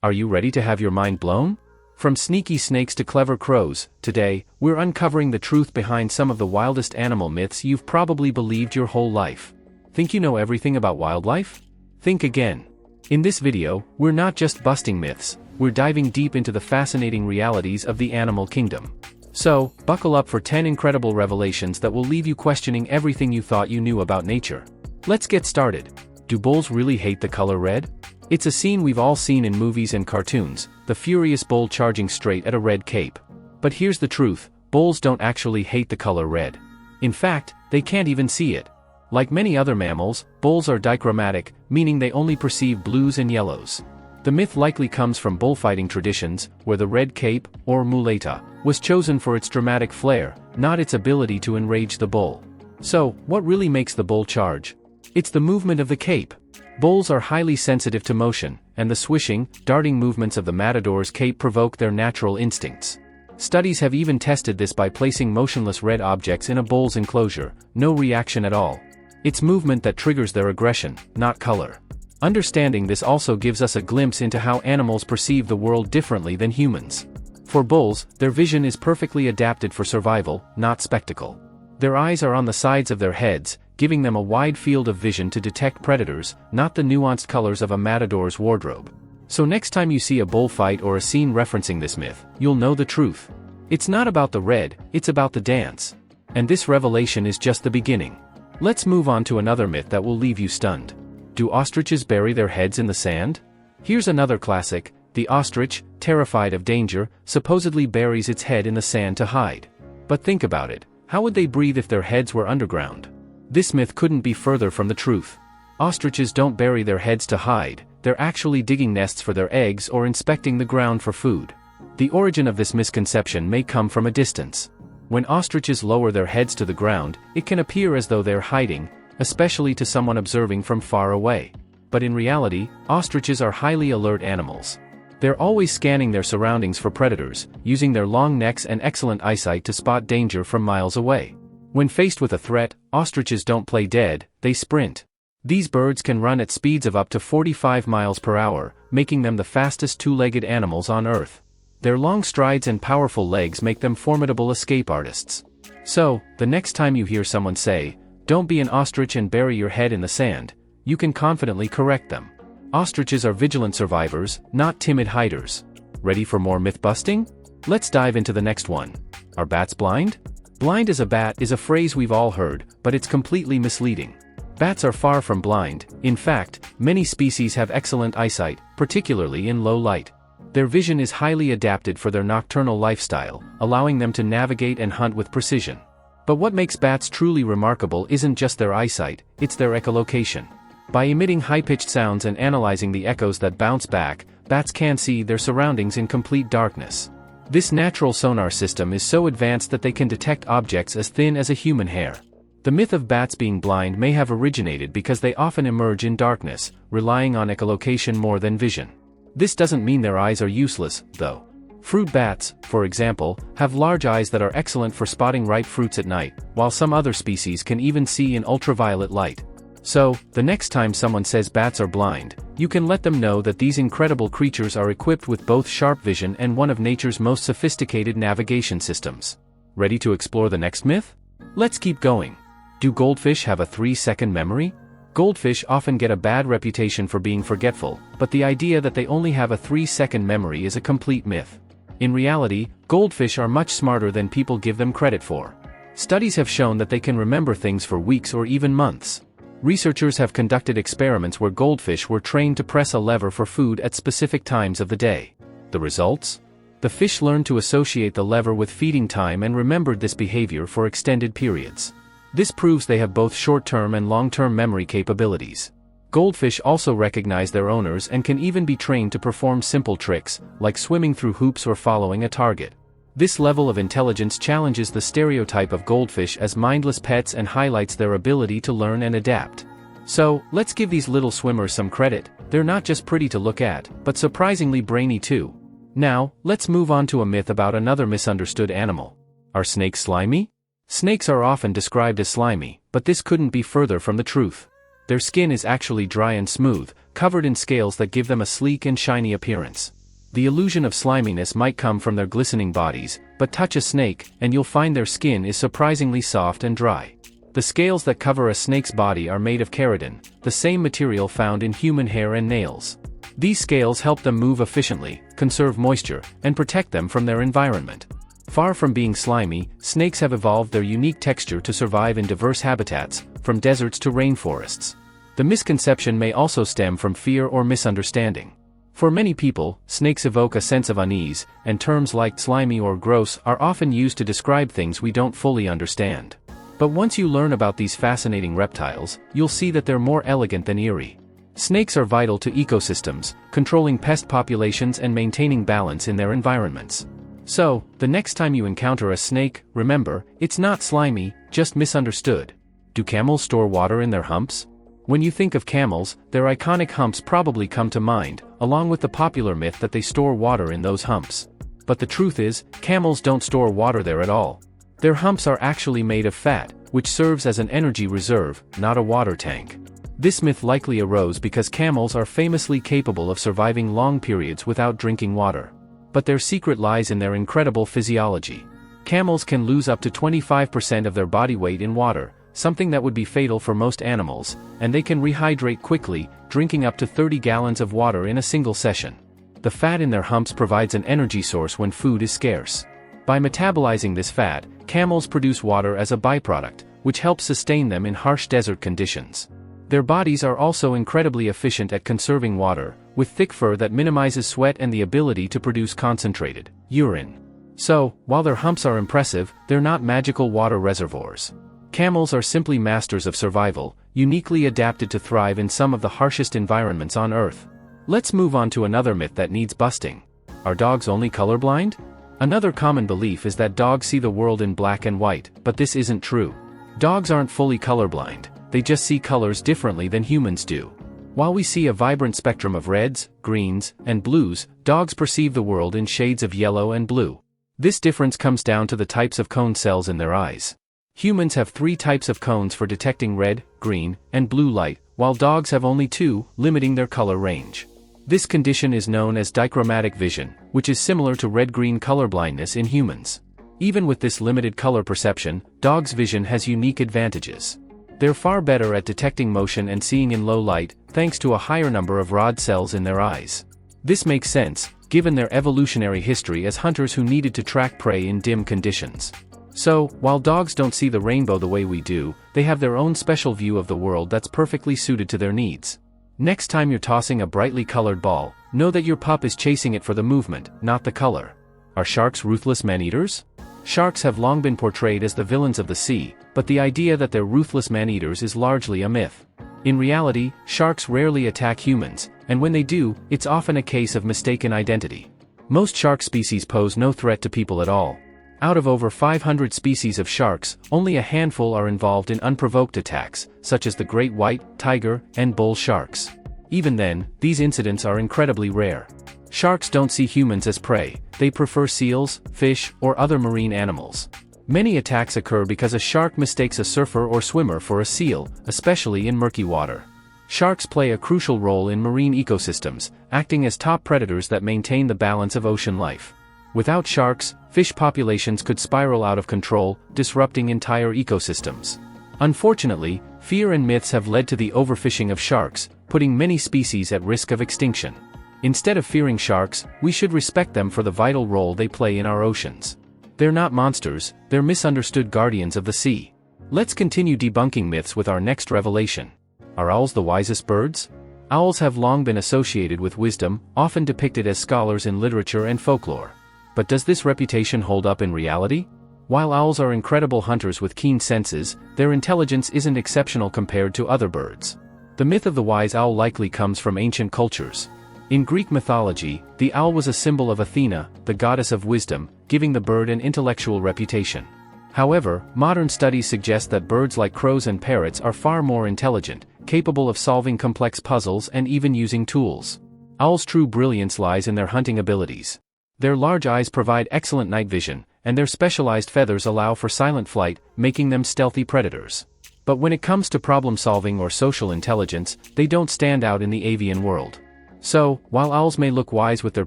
Are you ready to have your mind blown? From sneaky snakes to clever crows, today, we're uncovering the truth behind some of the wildest animal myths you've probably believed your whole life. Think you know everything about wildlife? Think again. In this video, we're not just busting myths, we're diving deep into the fascinating realities of the animal kingdom. So, buckle up for 10 incredible revelations that will leave you questioning everything you thought you knew about nature. Let's get started. Do bulls really hate the color red? It's a scene we've all seen in movies and cartoons, the furious bull charging straight at a red cape. But here's the truth, bulls don't actually hate the color red. In fact, they can't even see it. Like many other mammals, bulls are dichromatic, meaning they only perceive blues and yellows. The myth likely comes from bullfighting traditions, where the red cape, or muleta, was chosen for its dramatic flair, not its ability to enrage the bull. So, what really makes the bull charge? It's the movement of the cape. Bulls are highly sensitive to motion, and the swishing, darting movements of the matador's cape provoke their natural instincts. Studies have even tested this by placing motionless red objects in a bull's enclosure, no reaction at all. It's movement that triggers their aggression, not color. Understanding this also gives us a glimpse into how animals perceive the world differently than humans. For bulls, their vision is perfectly adapted for survival, not spectacle. Their eyes are on the sides of their heads, giving them a wide field of vision to detect predators, not the nuanced colors of a matador's wardrobe. So next time you see a bullfight or a scene referencing this myth, you'll know the truth. It's not about the red, it's about the dance. And this revelation is just the beginning. Let's move on to another myth that will leave you stunned. Do ostriches bury their heads in the sand? Here's another classic. The ostrich, terrified of danger, supposedly buries its head in the sand to hide. But think about it, how would they breathe if their heads were underground? This myth couldn't be further from the truth. Ostriches don't bury their heads to hide, they're actually digging nests for their eggs or inspecting the ground for food. The origin of this misconception may come from a distance. When ostriches lower their heads to the ground, it can appear as though they're hiding, especially to someone observing from far away. But in reality, ostriches are highly alert animals. They're always scanning their surroundings for predators, using their long necks and excellent eyesight to spot danger from miles away. When faced with a threat, ostriches don't play dead, they sprint. These birds can run at speeds of up to 45 miles per hour, making them the fastest two-legged animals on Earth. Their long strides and powerful legs make them formidable escape artists. So, the next time you hear someone say, "Don't be an ostrich and bury your head in the sand," you can confidently correct them. Ostriches are vigilant survivors, not timid hiders. Ready for more myth-busting? Let's dive into the next one. Are bats blind? Blind as a bat is a phrase we've all heard, but it's completely misleading. Bats are far from blind. In fact, many species have excellent eyesight, particularly in low light. Their vision is highly adapted for their nocturnal lifestyle, allowing them to navigate and hunt with precision. But what makes bats truly remarkable isn't just their eyesight, it's their echolocation. By emitting high-pitched sounds and analyzing the echoes that bounce back, bats can see their surroundings in complete darkness. This natural sonar system is so advanced that they can detect objects as thin as a human hair. The myth of bats being blind may have originated because they often emerge in darkness, relying on echolocation more than vision. This doesn't mean their eyes are useless, though. Fruit bats, for example, have large eyes that are excellent for spotting ripe fruits at night, while some other species can even see in ultraviolet light. So, the next time someone says bats are blind, you can let them know that these incredible creatures are equipped with both sharp vision and one of nature's most sophisticated navigation systems. Ready to explore the next myth? Let's keep going. Do goldfish have a 3-second memory? Goldfish often get a bad reputation for being forgetful, but the idea that they only have a 3-second memory is a complete myth. In reality, goldfish are much smarter than people give them credit for. Studies have shown that they can remember things for weeks or even months. Researchers have conducted experiments where goldfish were trained to press a lever for food at specific times of the day. The results? The fish learned to associate the lever with feeding time and remembered this behavior for extended periods. This proves they have both short-term and long-term memory capabilities. Goldfish also recognize their owners and can even be trained to perform simple tricks, like swimming through hoops or following a target. This level of intelligence challenges the stereotype of goldfish as mindless pets and highlights their ability to learn and adapt. So, let's give these little swimmers some credit. They're not just pretty to look at, but surprisingly brainy too. Now, let's move on to a myth about another misunderstood animal. Are snakes slimy? Snakes are often described as slimy, but this couldn't be further from the truth. Their skin is actually dry and smooth, covered in scales that give them a sleek and shiny appearance. The illusion of sliminess might come from their glistening bodies, but touch a snake, and you'll find their skin is surprisingly soft and dry. The scales that cover a snake's body are made of keratin, the same material found in human hair and nails. These scales help them move efficiently, conserve moisture, and protect them from their environment. Far from being slimy, snakes have evolved their unique texture to survive in diverse habitats, from deserts to rainforests. The misconception may also stem from fear or misunderstanding. For many people, snakes evoke a sense of unease, and terms like slimy or gross are often used to describe things we don't fully understand. But once you learn about these fascinating reptiles, you'll see that they're more elegant than eerie. Snakes are vital to ecosystems, controlling pest populations and maintaining balance in their environments. So, the next time you encounter a snake, remember, it's not slimy, just misunderstood. Do camels store water in their humps? When you think of camels, their iconic humps probably come to mind, along with the popular myth that they store water in those humps. But the truth is, camels don't store water there at all. Their humps are actually made of fat, which serves as an energy reserve, not a water tank. This myth likely arose because camels are famously capable of surviving long periods without drinking water. But their secret lies in their incredible physiology. Camels can lose up to 25% of their body weight in water, something that would be fatal for most animals, and they can rehydrate quickly, drinking up to 30 gallons of water in a single session. The fat in their humps provides an energy source when food is scarce. By metabolizing this fat, camels produce water as a byproduct, which helps sustain them in harsh desert conditions. Their bodies are also incredibly efficient at conserving water, with thick fur that minimizes sweat and the ability to produce concentrated urine. So, while their humps are impressive, they're not magical water reservoirs. Camels are simply masters of survival, uniquely adapted to thrive in some of the harshest environments on Earth. Let's move on to another myth that needs busting. Are dogs only colorblind? Another common belief is that dogs see the world in black and white, but this isn't true. Dogs aren't fully colorblind, they just see colors differently than humans do. While we see a vibrant spectrum of reds, greens, and blues, dogs perceive the world in shades of yellow and blue. This difference comes down to the types of cone cells in their eyes. Humans have 3 types of cones for detecting red, green, and blue light, while dogs have only 2, limiting their color range. This condition is known as dichromatic vision, which is similar to red-green colorblindness in humans. Even with this limited color perception, dogs' vision has unique advantages. They're far better at detecting motion and seeing in low light, thanks to a higher number of rod cells in their eyes. This makes sense, given their evolutionary history as hunters who needed to track prey in dim conditions. So, while dogs don't see the rainbow the way we do, they have their own special view of the world that's perfectly suited to their needs. Next time you're tossing a brightly colored ball, know that your pup is chasing it for the movement, not the color. Are sharks ruthless man-eaters? Sharks have long been portrayed as the villains of the sea, but the idea that they're ruthless man-eaters is largely a myth. In reality, sharks rarely attack humans, and when they do, it's often a case of mistaken identity. Most shark species pose no threat to people at all. Out of over 500 species of sharks, only a handful are involved in unprovoked attacks, such as the great white, tiger, and bull sharks. Even then, these incidents are incredibly rare. Sharks don't see humans as prey, they prefer seals, fish, or other marine animals. Many attacks occur because a shark mistakes a surfer or swimmer for a seal, especially in murky water. Sharks play a crucial role in marine ecosystems, acting as top predators that maintain the balance of ocean life. Without sharks, fish populations could spiral out of control, disrupting entire ecosystems. Unfortunately, fear and myths have led to the overfishing of sharks, putting many species at risk of extinction. Instead of fearing sharks, we should respect them for the vital role they play in our oceans. They're not monsters, they're misunderstood guardians of the sea. Let's continue debunking myths with our next revelation. Are owls the wisest birds? Owls have long been associated with wisdom, often depicted as scholars in literature and folklore. But does this reputation hold up in reality? While owls are incredible hunters with keen senses, their intelligence isn't exceptional compared to other birds. The myth of the wise owl likely comes from ancient cultures. In Greek mythology, the owl was a symbol of Athena, the goddess of wisdom, giving the bird an intellectual reputation. However, modern studies suggest that birds like crows and parrots are far more intelligent, capable of solving complex puzzles and even using tools. Owls' true brilliance lies in their hunting abilities. Their large eyes provide excellent night vision, and their specialized feathers allow for silent flight, making them stealthy predators. But when it comes to problem-solving or social intelligence, they don't stand out in the avian world. So, while owls may look wise with their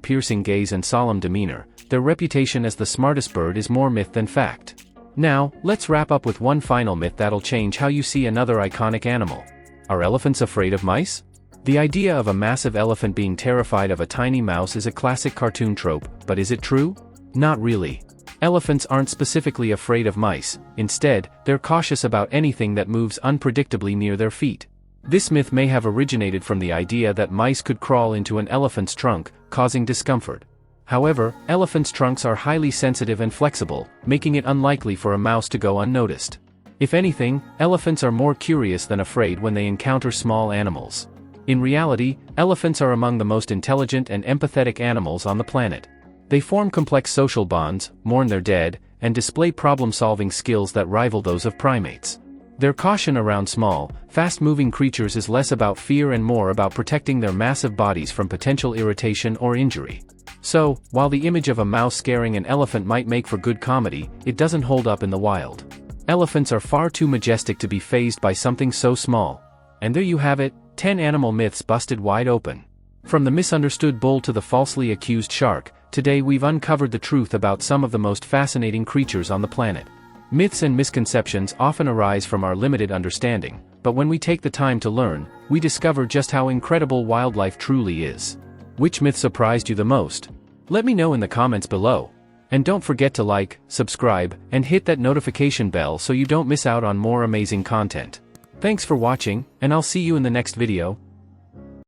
piercing gaze and solemn demeanor, their reputation as the smartest bird is more myth than fact. Now, let's wrap up with one final myth that'll change how you see another iconic animal. Are elephants afraid of mice? The idea of a massive elephant being terrified of a tiny mouse is a classic cartoon trope, but is it true? Not really. Elephants aren't specifically afraid of mice. Instead, they're cautious about anything that moves unpredictably near their feet. This myth may have originated from the idea that mice could crawl into an elephant's trunk, causing discomfort. However, elephants' trunks are highly sensitive and flexible, making it unlikely for a mouse to go unnoticed. If anything, elephants are more curious than afraid when they encounter small animals. In reality, elephants are among the most intelligent and empathetic animals on the planet. They form complex social bonds, mourn their dead, and display problem-solving skills that rival those of primates. Their caution around small, fast-moving creatures is less about fear and more about protecting their massive bodies from potential irritation or injury. So, while the image of a mouse scaring an elephant might make for good comedy, it doesn't hold up in the wild. Elephants are far too majestic to be fazed by something so small. And there you have it, 10 animal myths busted wide open. From the misunderstood bull to the falsely accused shark, today we've uncovered the truth about some of the most fascinating creatures on the planet. Myths and misconceptions often arise from our limited understanding, but when we take the time to learn, we discover just how incredible wildlife truly is. Which myth surprised you the most? Let me know in the comments below. And don't forget to like, subscribe, and hit that notification bell so you don't miss out on more amazing content. Thanks for watching, and I'll see you in the next video.